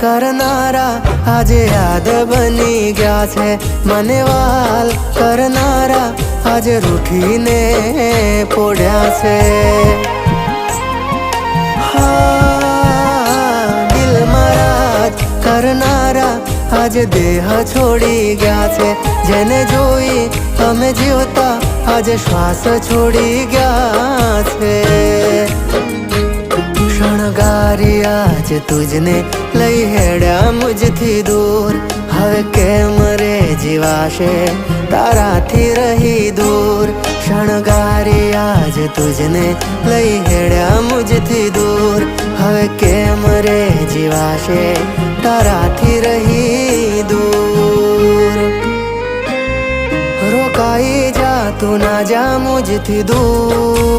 करनारा आज याद बनी गया छे। मने वाल करनारा आज रूठीने पोड्या छे। दिल मराज करनारा आज देह छोड़ी गया छे। जेने जोई अमे जीवता आज श्वास छोड़ी गया छे। शणगारी आज तुझने लई हेड्या मुझथी दूर। हवे केम रे जीवाशे ताराथी रही दूर। शणगारी आज तुझने लई हेड्या मुझथी दूर। हवे केम रे जीवाशे ताराथी रही दूर। रोकाई जा तू ना जा मुझथी दूर।